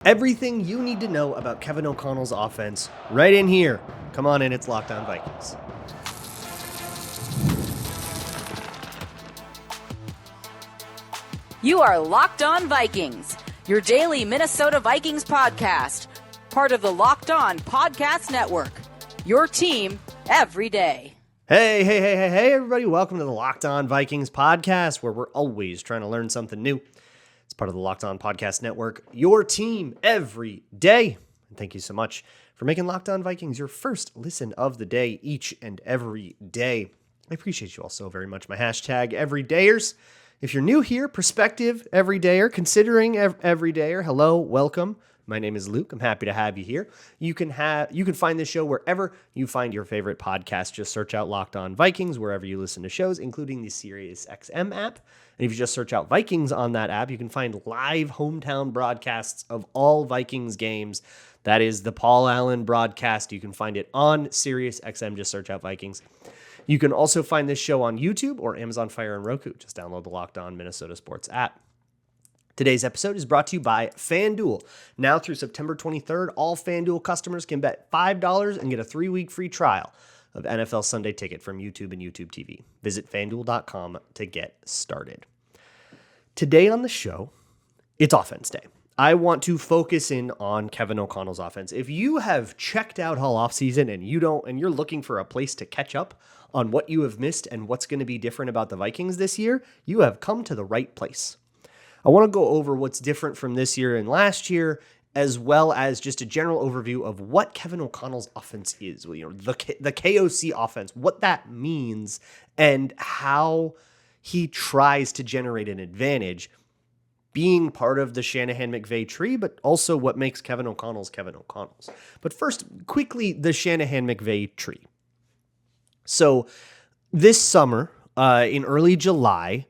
Everything you need to know about Kevin O'Connell's offense right in here. Come on in, it's Locked On Vikings. You are Locked On Vikings, your daily Minnesota Vikings podcast, part of the Locked On Podcast Network, your team every day. Hey, everybody. Welcome to the Locked On Vikings podcast, where we're always trying to learn something new. It's part of the Locked On Podcast Network, your team every day. And thank you so much for making Locked On Vikings your first listen of the day each and every day. I appreciate you all so very much. My hashtag everydayers. If you're new here, prospective everydayer, considering everydayer, hello, welcome. My name is Luke. I'm happy to have you here. You can find this show wherever you find your favorite podcast. Just search out Locked On Vikings wherever you listen to shows, including the SiriusXM app. And if you just search out Vikings on that app, you can find live hometown broadcasts of all Vikings games. That is the Paul Allen broadcast. You can find it on SiriusXM. Just search out Vikings. You can also find this show on YouTube or Amazon Fire and Roku. Just download the Locked On Minnesota Sports app. Today's episode is brought to you by FanDuel. Now through September 23rd, all FanDuel customers can bet $5 and get a 3-week free trial of NFL Sunday Ticket from YouTube and YouTube TV. Visit FanDuel.com to get started. Today on the show, it's Offense Day. I want to focus in on Kevin O'Connell's offense. If you have checked out all offseason and you're looking for a place to catch up on what you have missed and what's going to be different about the Vikings this year, you have come to the right place. I want to go over what's different from this year and last year, as well as just a general overview of what Kevin O'Connell's offense is. The KOC offense, what that means, and how he tries to generate an advantage, being part of the Shanahan-McVay tree, but also what makes Kevin O'Connell's Kevin O'Connell's. But first, quickly, the Shanahan-McVay tree. So this summer, in early July,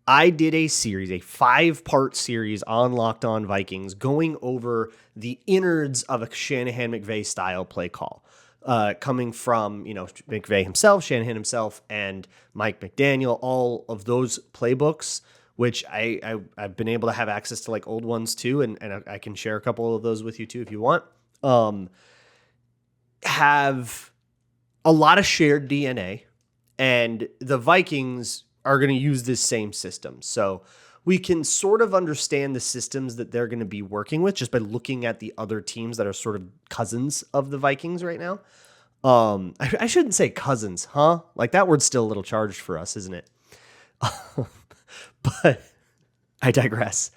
I did a series, a 5-part series on Locked On Vikings, going over the innards of a Shanahan-McVay style play call, coming from, McVay himself, Shanahan himself, and Mike McDaniel, all of those playbooks, which I've been able to have access to like old ones too, and I can share a couple of those with you too if you want, have a lot of shared DNA, and the Vikings are going to use this same system. So we can sort of understand the systems that they're going to be working with just by looking at the other teams that are sort of cousins of the Vikings right now. I shouldn't say cousins, huh? Like that word's still a little charged for us, isn't it? But I digress.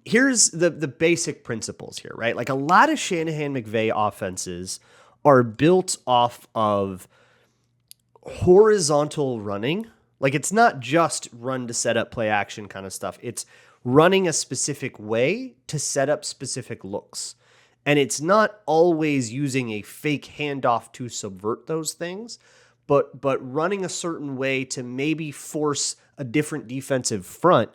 Here's the basic principles here, right? Like a lot of Shanahan-McVay offenses are built off of horizontal running. Like it's not just run to set up play action kind of stuff. It's running a specific way to set up specific looks. And it's not always using a fake handoff to subvert those things, but running a certain way to maybe force a different defensive front.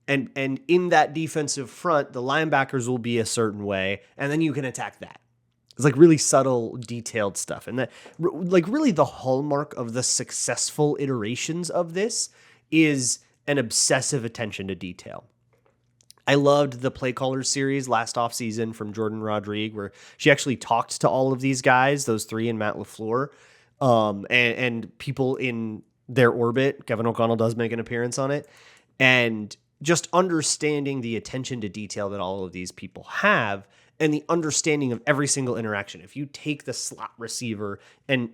And in that defensive front, the linebackers will be a certain way, and then you can attack that. It's like really subtle, detailed stuff. And that, like, really the hallmark of the successful iterations of this is an obsessive attention to detail. I loved the Play Callers series last offseason from Jordan Rodrigue, where she actually talked to all of these guys, those three and Matt LaFleur, and people in their orbit. Kevin O'Connell does make an appearance on it. And just understanding the attention to detail that all of these people have, and the understanding of every single interaction. If you take the slot receiver and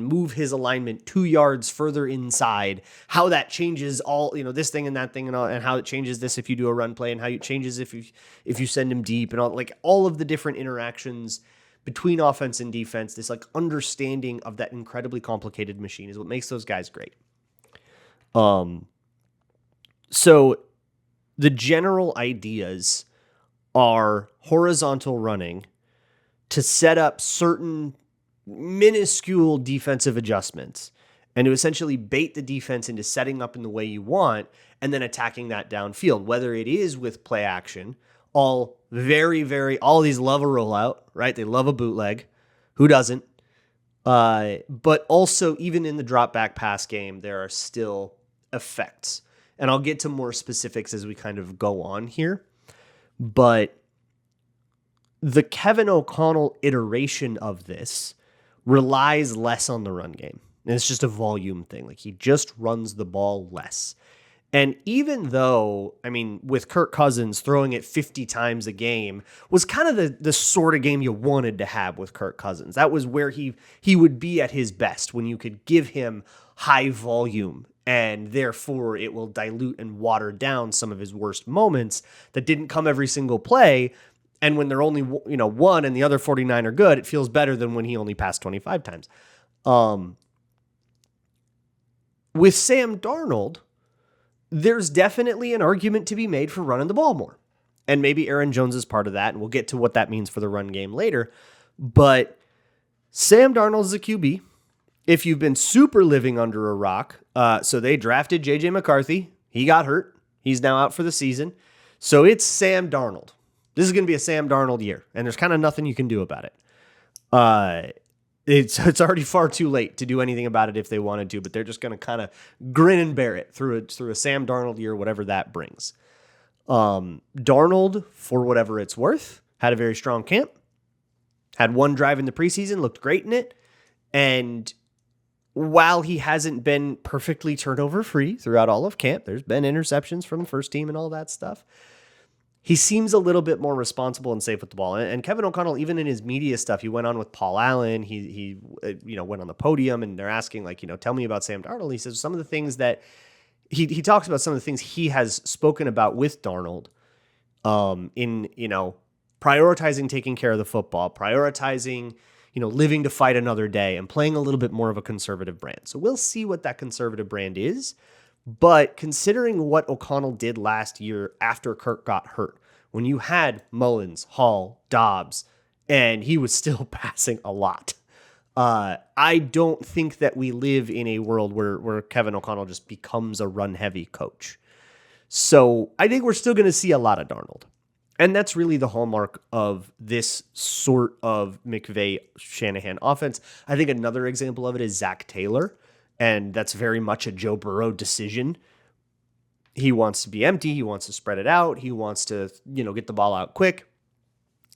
move his alignment 2 yards further inside, how that changes all, this thing and that thing and how it changes this if you do a run play, and how it changes if you send him deep, and all of the different interactions between offense and defense. This like understanding of that incredibly complicated machine is what makes those guys great. So the general ideas are horizontal running to set up certain minuscule defensive adjustments and to essentially bait the defense into setting up in the way you want and then attacking that downfield, whether it is with play action, all these love a rollout, right? They love a bootleg. Who doesn't? But also even in the drop back pass game, there are still effects. And I'll get to more specifics as we kind of go on here. But the Kevin O'Connell iteration of this relies less on the run game. And it's just a volume thing. Like, he just runs the ball less. And even though, I mean, with Kirk Cousins throwing it 50 times a game was kind of the sort of game you wanted to have with Kirk Cousins. That was where he would be at his best, when you could give him high volume, and therefore it will dilute and water down some of his worst moments that didn't come every single play. And when they're only, one and the other 49 are good, it feels better than when he only passed 25 times. With Sam Darnold, there's definitely an argument to be made for running the ball more. And maybe Aaron Jones is part of that, and we'll get to what that means for the run game later. But Sam Darnold is a QB. If you've been super living under a rock, so they drafted J.J. McCarthy. He got hurt. He's now out for the season. So it's Sam Darnold. This is going to be a Sam Darnold year, and there's kind of nothing you can do about it. It's already far too late to do anything about it if they wanted to, but they're just going to kind of grin and bear it through a Sam Darnold year, whatever that brings. Darnold, for whatever it's worth, had a very strong camp, had one drive in the preseason, looked great in it, and while he hasn't been perfectly turnover-free throughout all of camp, there's been interceptions from the first team and all that stuff, he seems a little bit more responsible and safe with the ball. And Kevin O'Connell, even in his media stuff, he went on with Paul Allen. He went on the podium, and they're asking, like, tell me about Sam Darnold. He says some of the things that he talks about, some of the things he has spoken about with Darnold, in prioritizing taking care of the football, prioritizing living to fight another day, and playing a little bit more of a conservative brand. So we'll see what that conservative brand is. But considering what O'Connell did last year after Kirk got hurt, when you had Mullins, Hall, Dobbs, and he was still passing a lot, I don't think that we live in a world where Kevin O'Connell just becomes a run-heavy coach. So I think we're still going to see a lot of Darnold. And that's really the hallmark of this sort of McVay-Shanahan offense. I think another example of it is Zach Taylor. And that's very much a Joe Burrow decision. He wants to be empty. He wants to spread it out. He wants to, get the ball out quick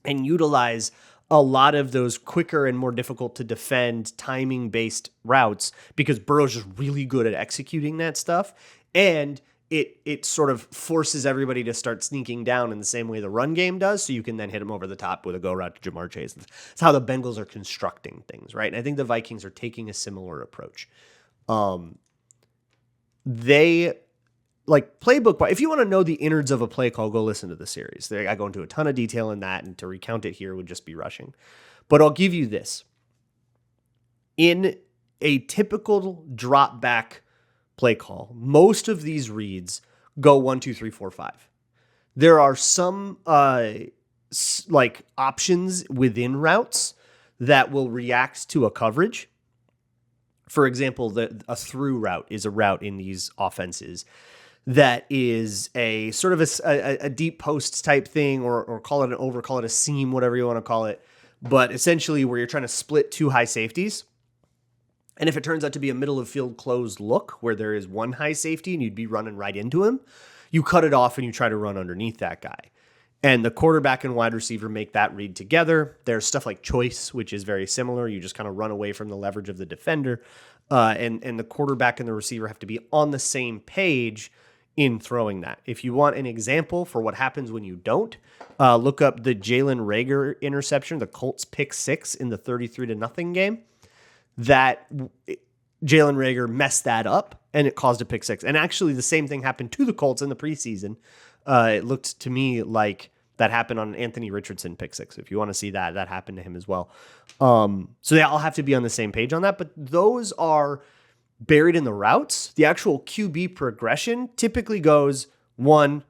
and utilize a lot of those quicker and more difficult to defend timing-based routes, because Burrow's just really good at executing that stuff. And it sort of forces everybody to start sneaking down in the same way the run game does, so you can then hit them over the top with a go route to Jamar Chase. That's how the Bengals are constructing things, right? And I think the Vikings are taking a similar approach. They playbook. If you want to know the innards of a play call, go listen to the series. I go into a ton of detail in that, and to recount it here would just be rushing. But I'll give you this. In a typical drop back play call, most of these reads go 1, 2, 3, 4, 5. There are some options within routes that will react to a coverage. For example, a through route is a route in these offenses that is a sort of a deep post type thing, or call it an over, call it a seam, whatever you want to call it. But essentially where you're trying to split two high safeties. And if it turns out to be a middle of field closed look where there is one high safety and you'd be running right into him, you cut it off and you try to run underneath that guy. And the quarterback and wide receiver make that read together. There's stuff like choice, which is very similar. You just kind of run away from the leverage of the defender. And the quarterback and the receiver have to be on the same page in throwing that. If you want an example for what happens when you don't, look up the Jalen Reagor interception, the Colts pick 6 in the 33-0 game. That Jalen Reagor messed that up, and it caused a pick 6. And actually, the same thing happened to the Colts in the preseason. It looked to me like that happened on Anthony Richardson pick 6. If you want to see that happened to him as well. So they all have to be on the same page on that. But those are buried in the routes. The actual QB progression typically goes 1,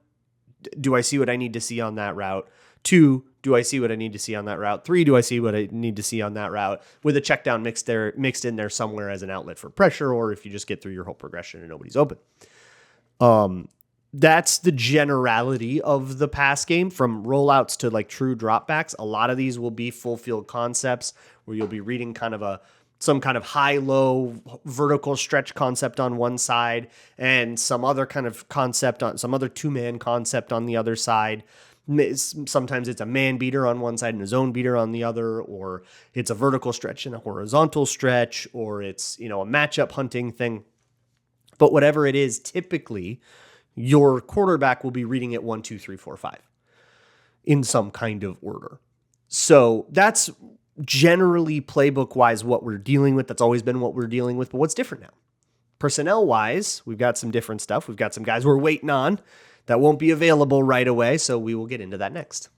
do I see what I need to see on that route? 2, do I see what I need to see on that route? 3, do I see what I need to see on that route? With a check down mixed in there somewhere as an outlet for pressure, or if you just get through your whole progression and nobody's open. That's the generality of the pass game, from rollouts to like true dropbacks. A lot of these will be full field concepts where you'll be reading kind of some kind of high-low vertical stretch concept on one side and some other kind of concept on some other two-man concept on the other side. Sometimes it's a man beater on one side and a zone beater on the other, or it's a vertical stretch and a horizontal stretch, or it's, a matchup hunting thing. But whatever it is, typically your quarterback will be reading it 1, 2, 3, 4, 5 in some kind of order. So that's generally playbook wise what we're dealing with. That's always been what we're dealing with. But what's different now? Personnel wise, we've got some different stuff. We've got some guys we're waiting on that won't be available right away. So we will get into that next.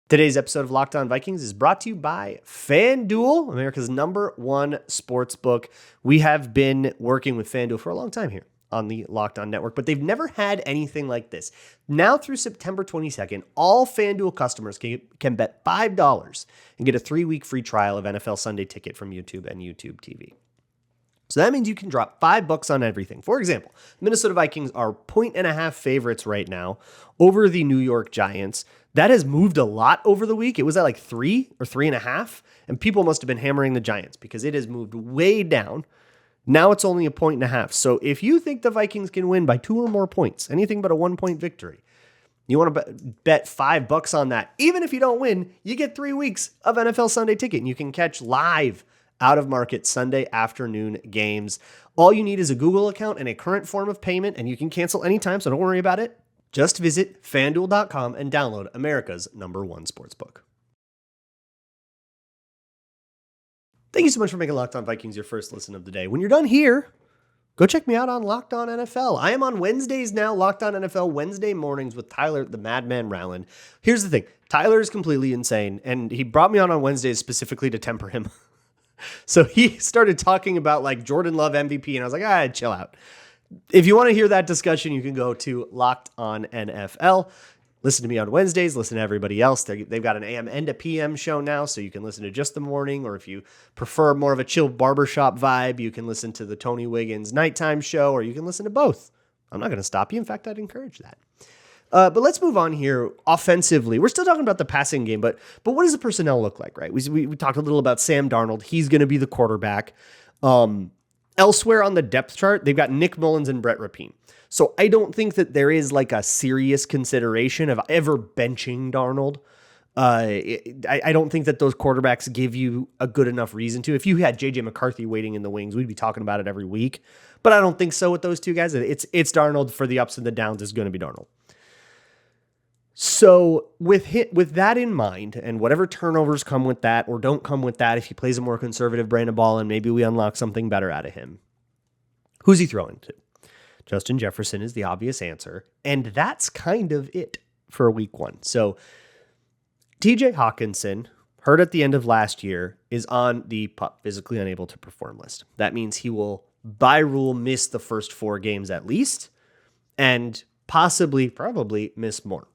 Today's episode of Locked On Vikings is brought to you by FanDuel, America's #1 sports book. We have been working with FanDuel for a long time here on the Locked On Network, but they've never had anything like this. Now through September 22nd, all FanDuel customers can bet $5 and get a 3-week free trial of NFL Sunday Ticket from YouTube and YouTube TV. So that means you can drop $5 on everything. For example, Minnesota Vikings are 1.5 favorites right now over the New York Giants. That has moved a lot over the week. It was at like 3 or 3.5, and people must have been hammering the Giants because it has moved way down. Now it's only 1.5. So if you think the Vikings can win by 2 or more points, anything but a 1-point victory, you want to bet $5 on that. Even if you don't win, you get 3 weeks of NFL Sunday Ticket, and you can catch live out-of-market Sunday afternoon games. All you need is a Google account and a current form of payment, and you can cancel anytime, so don't worry about it. Just visit FanDuel.com and download America's #1 sportsbook. Thank you so much for making Locked On Vikings your first listen of the day. When you're done here, go check me out on Locked On NFL. I am on Wednesdays now, Locked On NFL Wednesday mornings with Tyler, the Madman Rowland. Here's the thing. Tyler is completely insane, and he brought me on Wednesdays specifically to temper him. So he started talking about like Jordan Love MVP, and I was like, chill out. If you want to hear that discussion, you can go to Locked On NFL. Listen to me on Wednesdays. Listen to everybody else. They've got an AM and a PM show now, so you can listen to just the morning, or if you prefer more of a chill barbershop vibe, you can listen to the Tony Wiggins nighttime show, or you can listen to both. I'm not going to stop you. In fact, I'd encourage that. But let's move on here offensively. We're still talking about the passing game, but what does the personnel look like, right? We talked a little about Sam Darnold. He's going to be the quarterback. Elsewhere on the depth chart, they've got Nick Mullins and Brett Rapine. So I don't think that there is like a serious consideration of ever benching Darnold. I don't think that those quarterbacks give you a good enough reason to. If you had J.J. McCarthy waiting in the wings, we'd be talking about it every week. But I don't think so with those two guys. It's Darnold. For the ups and the downs, it's going to be Darnold. So with that in mind, and whatever turnovers come with that or don't come with that, if he plays a more conservative brand of ball and maybe we unlock something better out of him, who's he throwing to? Justin Jefferson is the obvious answer, and that's kind of it for week 1. So TJ Hawkinson, hurt at the end of last year, is on the PUP, physically unable to perform list. That means he will, by rule, miss the first 4 games at least, and probably miss more.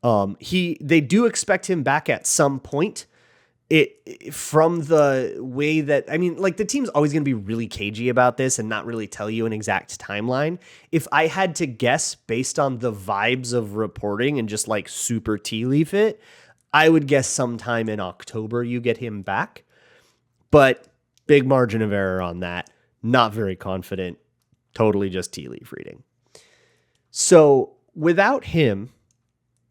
They do expect him back at some point. From the way that, the team's always going to be really cagey about this and not really tell you an exact timeline. If I had to guess based on the vibes of reporting and just like super tea leaf it, I would guess sometime in October you get him back. But big margin of error on that. Not very confident. Totally just tea leaf reading. So without him,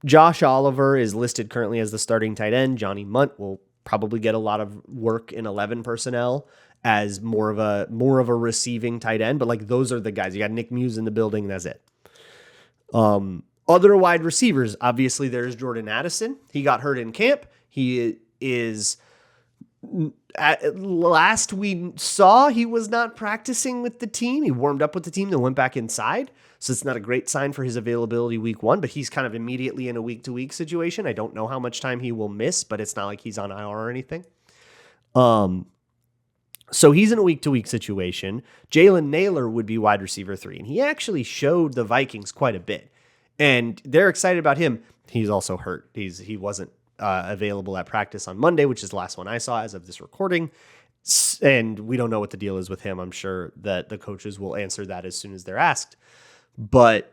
Josh Oliver is listed currently as the starting tight end. Johnny Munt will probably get a lot of work in 11 personnel as more of a receiving tight end. But like those are the guys. You got Nick Muse in the building, and that's it. Other wide receivers, obviously there's Jordan Addison. He got hurt in camp. He is, last we saw, he was not practicing with the team. He warmed up with the team, then went back inside. So it's not a great sign for his availability week 1, but he's kind of immediately in a week-to-week situation. I don't know how much time he will miss, but it's not like he's on IR or anything. So he's in a week-to-week situation. Jalen Naylor would be wide receiver 3, and he actually showed the Vikings quite a bit. And they're excited about him. He's also hurt. He wasn't available at practice on Monday, which is the last one I saw as of this recording. And we don't know what the deal is with him. I'm sure that the coaches will answer that as soon as they're asked. But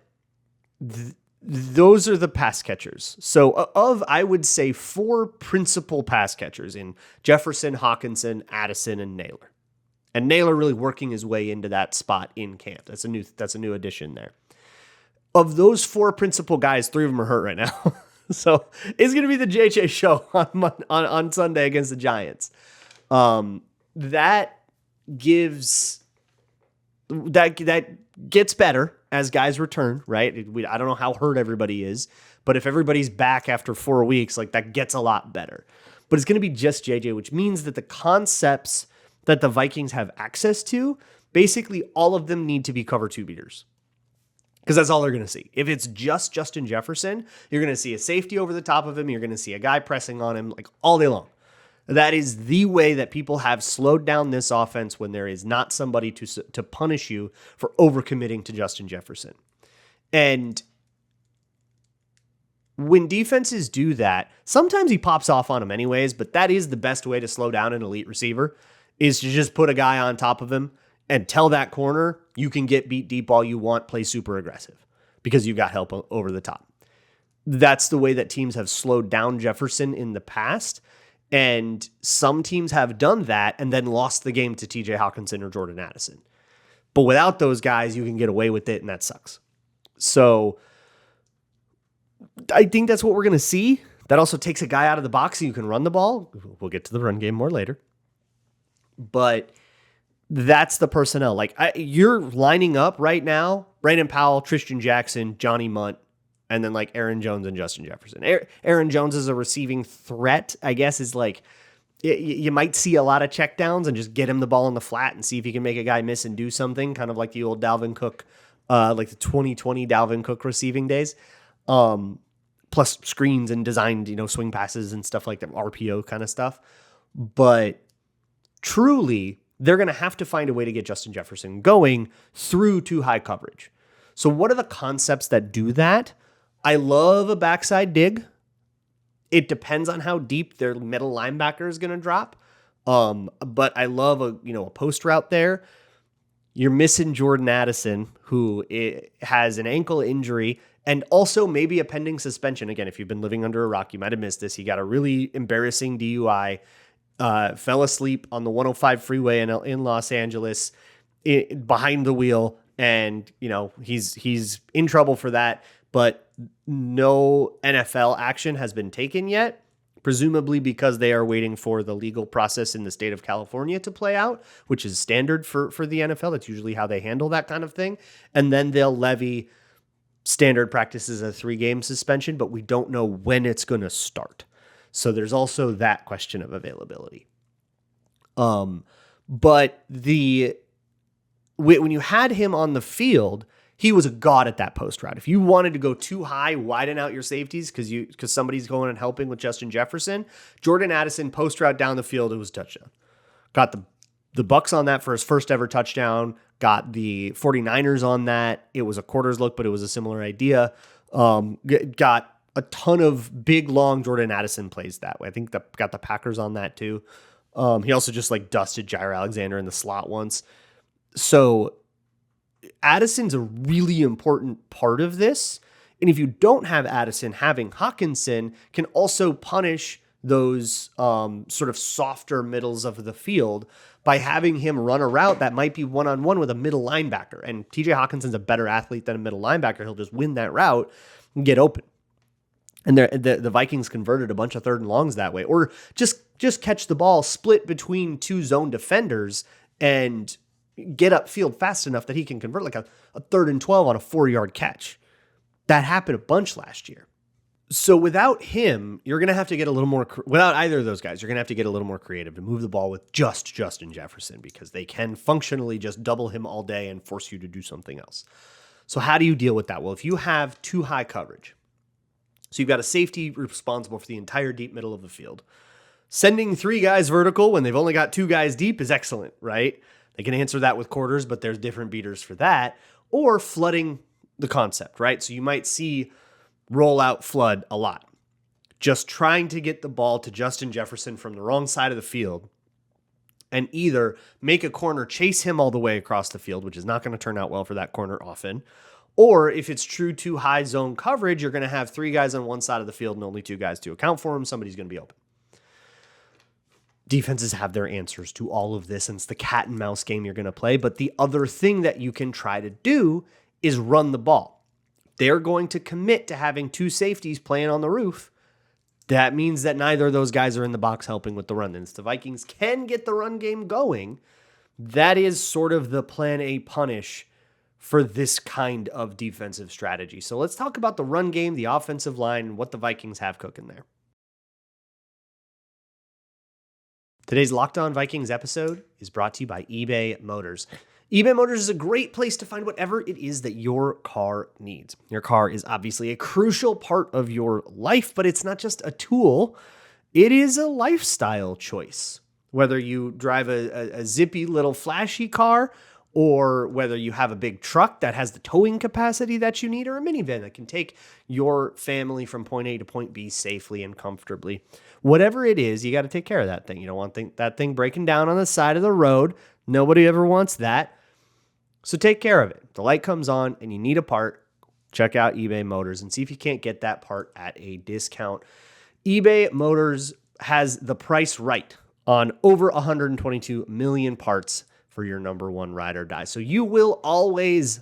those are the pass catchers. So I would say 4 principal pass catchers in Jefferson, Hawkinson, Addison, and Naylor. And Naylor really working his way into that spot in camp. That's a new addition there. of those 4 principal guys, 3 of them are hurt right now. So it's going to be the JJ show on Sunday against the Giants. That gets better as guys return, right? I don't know how hurt everybody is, but if everybody's back after 4 weeks, like that gets a lot better. But it's going to be just JJ, which means that the concepts that the Vikings have access to, basically all of them need to be cover 2 beaters. Because that's all they're going to see. If it's just Justin Jefferson, you're going to see a safety over the top of him. You're going to see a guy pressing on him like all day long. That is the way that people have slowed down this offense when there is not somebody to punish you for overcommitting to Justin Jefferson. And when defenses do that, sometimes he pops off on him anyways, but that is the best way to slow down an elite receiver, is to just put a guy on top of him and tell that corner you can get beat deep all you want, play super aggressive because you've got help over the top. That's the way that teams have slowed down Jefferson in the past. And some teams have done that and then lost the game to TJ Hawkinson or Jordan Addison. But without those guys, you can get away with it, and that sucks. So I think that's what we're going to see. That also takes a guy out of the box so you can run the ball. We'll get to the run game more later. But that's the personnel. Like you're lining up right now, Brandon Powell, Tristan Jackson, Johnny Munt, and then like Aaron Jones and Justin Jefferson. Aaron Jones is a receiving threat, I guess, is like you might see a lot of checkdowns and just get him the ball in the flat and see if he can make a guy miss and do something, kind of like the old Dalvin Cook, like the 2020 Dalvin Cook receiving days. Plus screens and designed, swing passes and stuff like that, RPO kind of stuff. But truly, they're going to have to find a way to get Justin Jefferson going through too high coverage. So what are the concepts that do that? I love a backside dig. It depends on how deep their middle linebacker is going to drop. But I love a post route there. You're missing Jordan Addison, who has an ankle injury and also maybe a pending suspension. Again, if you've been living under a rock, you might have missed this. He got a really embarrassing DUI, fell asleep on the 105 freeway in Los Angeles behind the wheel. And, he's in trouble for that, but no NFL action has been taken yet, presumably because they are waiting for the legal process in the state of California to play out, which is standard for the NFL. That's usually how they handle that kind of thing. And then they'll levy standard practices a 3-game suspension, but we don't know when it's going to start. So there's also that question of availability. But when you had him on the field, he was a god at that post route. If you wanted to go too high, widen out your safeties because somebody's going and helping with Justin Jefferson, Jordan Addison post route down the field, it was a touchdown. Got the Bucks on that for his first ever touchdown. Got the 49ers on that. It was a quarters look, but it was a similar idea. Got a ton of big, long Jordan Addison plays that way. I think got the Packers on that too. He also just dusted Jair Alexander in the slot once. So Addison's a really important part of this. And if you don't have Addison, having Hawkinson can also punish those sort of softer middles of the field by having him run a route that might be one-on-one with a middle linebacker. And TJ Hawkinson's a better athlete than a middle linebacker. He'll just win that route and get open. And the Vikings converted a bunch of 3rd and longs that way. Or just catch the ball, split between 2 zone defenders, and get upfield fast enough that he can convert like a 3rd and 12 on a 4-yard catch. That happened a bunch last year. So without him, you're going to have to get a little more, without either of those guys, you're going to have to get a little more creative to move the ball with just Justin Jefferson, because they can functionally just double him all day and force you to do something else. So how do you deal with that? Well, if you have too high coverage, so you've got a safety responsible for the entire deep middle of the field, sending 3 guys vertical when they've only got 2 guys deep is excellent, right? They can answer that with quarters, but there's different beaters for that. Or flooding the concept, right? So you might see roll out flood a lot. Just trying to get the ball to Justin Jefferson from the wrong side of the field and either make a corner chase him all the way across the field, which is not going to turn out well for that corner often. Or if it's true to high zone coverage, you're going to have 3 guys on one side of the field and only 2 guys to account for him. Somebody's going to be open. Defenses have their answers to all of this, and it's the cat and mouse game you're going to play. But the other thing that you can try to do is run the ball. they're going to commit to having two safeties playing on the roof. That means that neither of those guys are in the box helping with the run. And if the Vikings can get the run game going, that is sort of the plan A punish for this kind of defensive strategy. So let's talk about the run game, the offensive line, and what the Vikings have cooking there. Today's Locked On Vikings episode is brought to you by eBay Motors. eBay Motors is a great place to find whatever it is that your car needs. Your car is obviously a crucial part of your life, but it's not just a tool. It is a lifestyle choice. Whether you drive a zippy little flashy car, or whether you have a big truck that has the towing capacity that you need, or a minivan that can take your family from point A to point B safely and comfortably. Whatever it is, you got to take care of that thing. You don't want that thing breaking down on the side of the road. Nobody ever wants that. So take care of it. The light comes on and you need a part. Check out eBay Motors and see if you can't get that part at a discount. eBay Motors has the price right on over 122 million parts for your number one ride or die. So you will always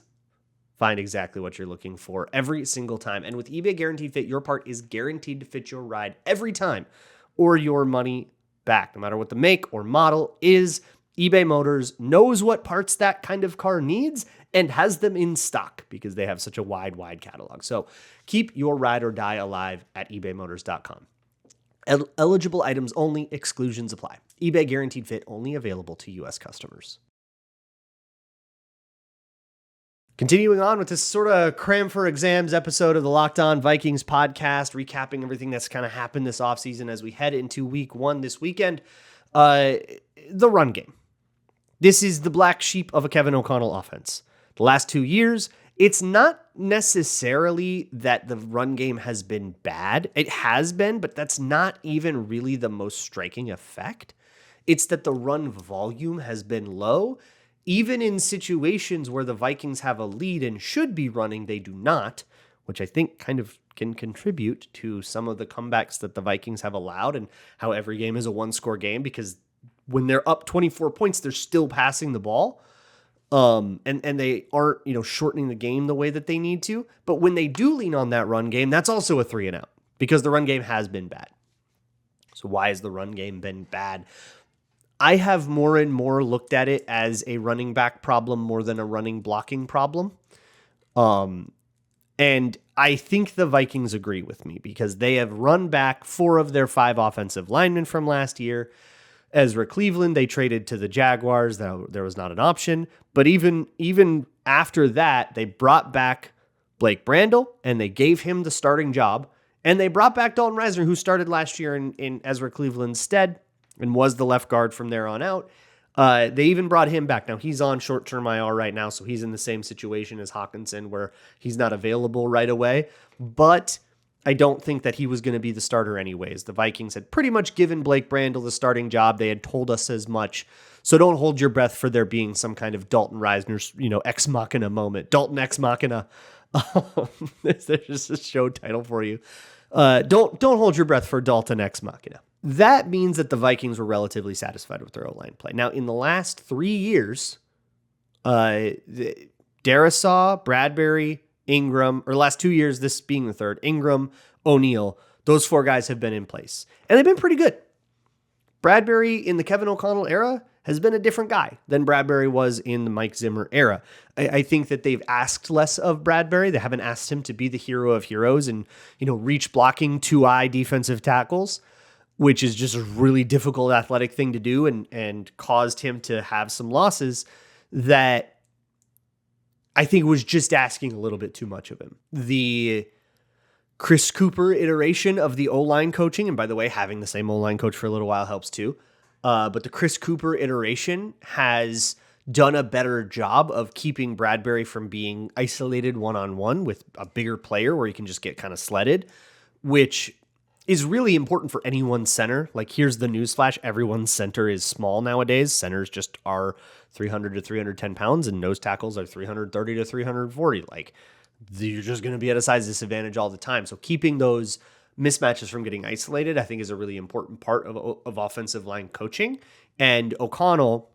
find exactly what you're looking for every single time. And with eBay Guaranteed Fit, your part is guaranteed to fit your ride every time or your money back, no matter what the make or model is. eBay Motors knows what parts that kind of car needs and has them in stock because they have such a wide catalog. So keep your ride or die alive at ebaymotors.com. Eligible items only, exclusions apply. eBay Guaranteed Fit only available to U.S. customers. Continuing on with this sort of cram for exams episode of the Locked On Vikings podcast, recapping everything that's kind of happened this offseason as we head into week one this weekend. The run game. This is the black sheep of a Kevin O'Connell offense. The last 2 years, it's not necessarily that the run game has been bad. It has been, but that's not even really the most striking effect. It's that the run volume has been low. Even in situations where the Vikings have a lead and should be running, they do not, which I think kind of can contribute to some of the comebacks that the Vikings have allowed and how every game is a one-score game, because when they're up 24 points, they're still passing the ball. And they aren't, shortening the game the way that they need to. But when they do lean on that run game, that's also a 3-and-out because the run game has been bad. So why has the run game been bad? I have more and more looked at it as a running back problem more than a running blocking problem. And I think the Vikings agree with me because they have run back 4 of their 5 offensive linemen from last year. Ezra Cleveland, they traded to the Jaguars. There was not an option. But even after that, they brought back Blake Brandel, and they gave him the starting job. And they brought back Dalton Reisner, who started last year in Ezra Cleveland's stead and was the left guard from there on out. They even brought him back. Now, he's on short-term IR right now, so he's in the same situation as Hockenson, where he's not available right away. But I don't think that he was going to be the starter anyways. The Vikings had pretty much given Blake Brandel the starting job. They had told us as much. So don't hold your breath for there being some kind of Dalton Reisner's, Ex Machina moment. Dalton Ex Machina. There's just a show title for you. Don't hold your breath for Dalton Ex Machina. That means that the Vikings were relatively satisfied with their O-line play. Now, in the last 3 years, Darisaw, Bradbury, Ingram, or last 2 years, this being the third, Ingram, O'Neal, those 4 guys have been in place. And they've been pretty good. Bradbury in the Kevin O'Connell era has been a different guy than Bradbury was in the Mike Zimmer era. I think that they've asked less of Bradbury. They haven't asked him to be the hero of heroes and, reach blocking 2-eye defensive tackles, which is just a really difficult athletic thing to do and caused him to have some losses that I think was just asking a little bit too much of him. The Chris Cooper iteration of the O-line coaching, and by the way, having the same O-line coach for a little while helps too. But the Chris Cooper iteration has done a better job of keeping Bradbury from being isolated one-on-one with a bigger player where he can just get kind of sledded, which is really important for anyone's center. Like, here's the newsflash. Everyone's center is small nowadays. Centers just are 300 to 310 pounds, and nose tackles are 330 to 340. Like, you're just going to be at a size disadvantage all the time. So keeping those mismatches from getting isolated, I think, is a really important part of offensive line coaching. And O'Connell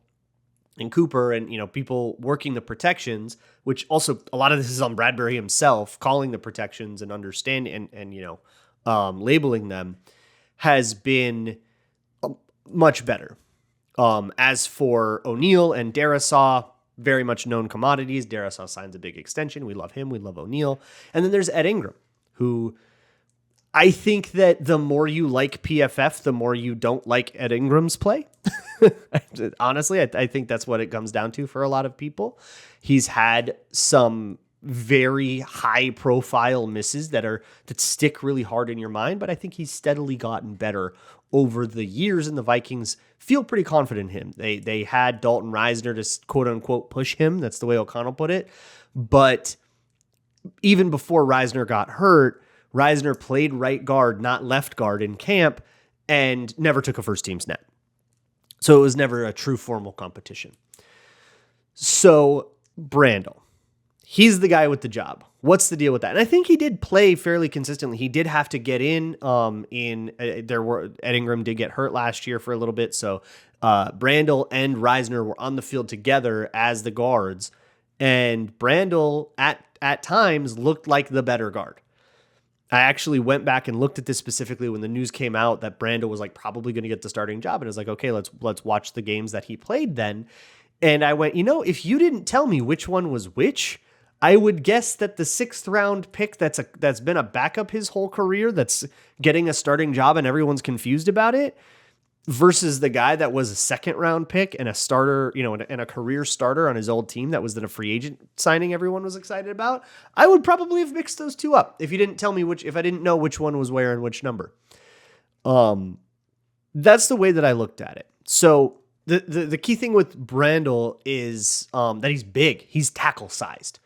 and Cooper and, people working the protections, which also a lot of this is on Bradbury himself, calling the protections and understanding and labeling them, has been much better. As for O'Neal and Darisaw, very much known commodities. Darisaw signs a big extension. We love him. We love O'Neal. And then there's Ed Ingram, who I think that the more you like PFF, the more you don't like Ed Ingram's play. Honestly, I think that's what it comes down to for a lot of people. He's had some very high profile misses that stick really hard in your mind, but I think he's steadily gotten better over the years, and the Vikings feel pretty confident in him. They had Dalton Risner to quote unquote push him. That's the way O'Connell put it. But even before Risner got hurt, Risner played right guard, not left guard in camp, and never took a first team snap. So it was never a true formal competition. So Brandel, he's the guy with the job. What's the deal with that? And I think he did play fairly consistently. He did have to get in. Ed Ingram did get hurt last year for a little bit, so Brandel and Risner were on the field together as the guards, and Brandel at times looked like the better guard. I actually went back and looked at this specifically when the news came out that Brandel was probably going to get the starting job, and I was like, okay, let's watch the games that he played then. And I went, if you didn't tell me which one was which, I would guess that the 6th round pick that's been a backup his whole career, that's getting a starting job and everyone's confused about it, versus the guy that was a 2nd round pick and a starter, and a career starter on his old team that was then a free agent signing everyone was excited about. I would probably have mixed those two up if you didn't tell me if I didn't know which one was where and which number. That's the way that I looked at it. So the key thing with Brandel is that he's big. He's tackle sized.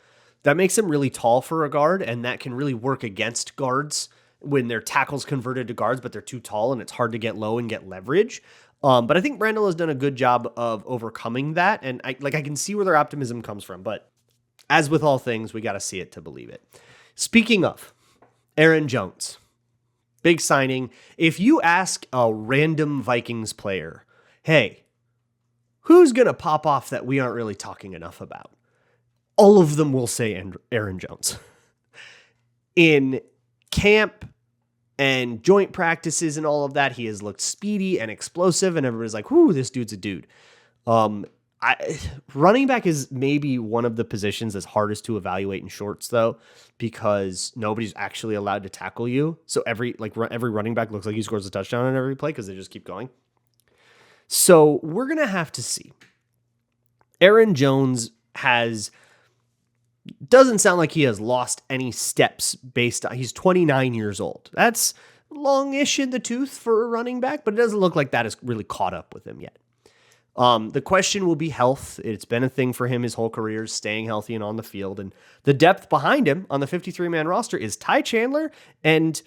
That makes him really tall for a guard, and that can really work against guards when their tackles converted to guards, but they're too tall and it's hard to get low and get leverage. But I think Brandel has done a good job of overcoming that, and I can see where their optimism comes from. But as with all things, we got to see it to believe it. Speaking of Aaron Jones, big signing. If you ask a random Vikings player, hey, who's going to pop off that we aren't really talking enough about? All of them will say Aaron Jones. In camp and joint practices and all of that, he has looked speedy and explosive, and everybody's like, whoo, this dude's a dude. Running back is maybe one of the positions that's hardest to evaluate in shorts, though, because nobody's actually allowed to tackle you. So every running back looks like he scores a touchdown on every play because they just keep going. So we're going to have to see. Aaron Jones doesn't sound like he has lost any steps based on, he's 29 years old. That's longish in the tooth for a running back, but it doesn't look like that has really caught up with him yet. The question will be health. It's been a thing for him his whole career, staying healthy and on the field. And the depth behind him on the 53-man roster is Ty Chandler, and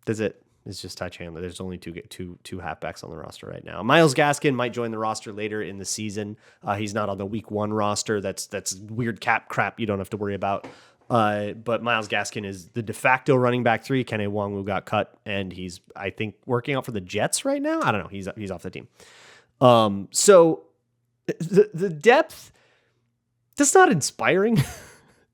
that's it. It's just Ty Chandler. There's only two halfbacks on the roster right now. Myles Gaskin might join the roster later in the season. He's not on the week 1 roster. That's weird cap crap you don't have to worry about. But Myles Gaskin is the de facto running back 3. Kene Nwangwu got cut, and he's, I think, working out for the Jets right now. I don't know. He's off the team. So the depth, that's not inspiring.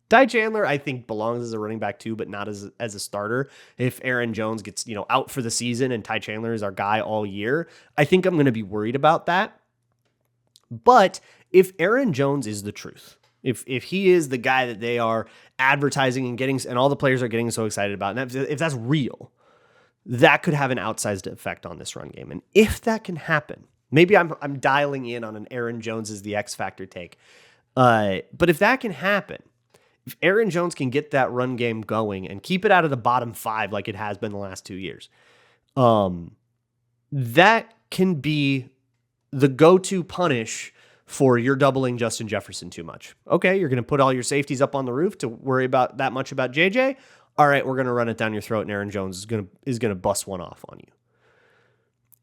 Ty Chandler, I think, belongs as a running back too, but not as a starter. If Aaron Jones gets out for the season and Ty Chandler is our guy all year, I think I'm going to be worried about that. But if Aaron Jones is the truth, if he is the guy that they are advertising and getting, and all the players are getting so excited about, and if that's real, that could have an outsized effect on this run game. And if that can happen, maybe I'm dialing in on an Aaron Jones is the X factor take. But if that can happen, if Aaron Jones can get that run game going and keep it out of the bottom 5 like it has been the last 2 years, that can be the go-to punish for you're doubling Justin Jefferson too much. Okay, you're going to put all your safeties up on the roof to worry about that much about JJ. All right, we're going to run it down your throat, and Aaron Jones is going to bust one off on you.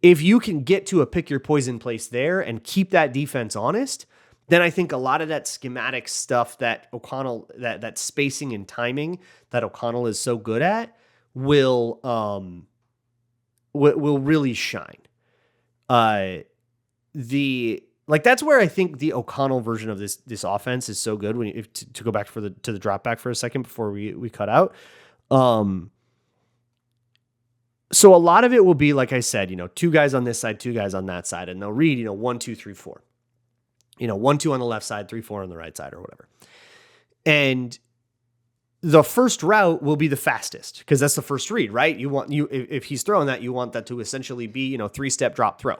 If you can get to a pick your poison place there and keep that defense honest, then I think a lot of that schematic stuff that O'Connell, that spacing and timing that O'Connell is so good at will really shine. that's where I think the O'Connell version of this offense is so good. To go back to the drop back for a second before we cut out. So a lot of it will be, like I said, two guys on this side, two guys on that side, and they'll read, 1, 2, 3, 4. 1, 2 on the left side, 3, 4 on the right side, or whatever. And the first route will be the fastest because that's the first read, right? If he's throwing that, you want that to essentially be, 3-step drop throw.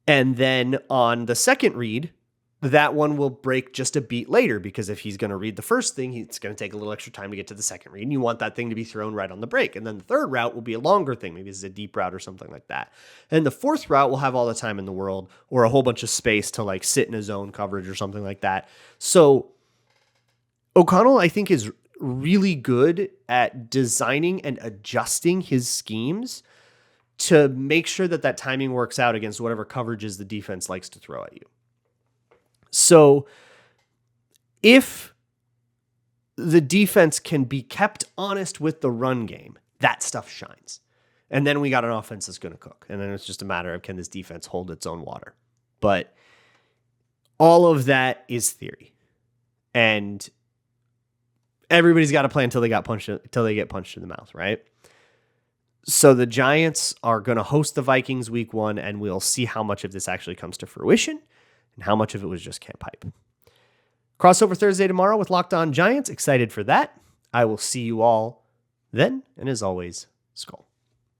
And then on the second read, that one will break just a beat later because if he's going to read the first thing, it's going to take a little extra time to get to the second read. And you want that thing to be thrown right on the break. And then the third route will be a longer thing. Maybe it's a deep route or something like that. And the fourth route will have all the time in the world or a whole bunch of space to like sit in a zone coverage or something like that. So O'Connell, I think, is really good at designing and adjusting his schemes to make sure that timing works out against whatever coverages the defense likes to throw at you. So if the defense can be kept honest with the run game, that stuff shines. And then we got an offense that's going to cook. And then it's just a matter of, can this defense hold its own water? But all of that is theory. And everybody's got to play until they get punched in the mouth, right? So the Giants are going to host the Vikings week 1, and we'll see how much of this actually comes to fruition and how much of it was just camp hype. Crossover Thursday tomorrow with Locked On Giants. Excited for that. I will see you all then. And as always, Skol.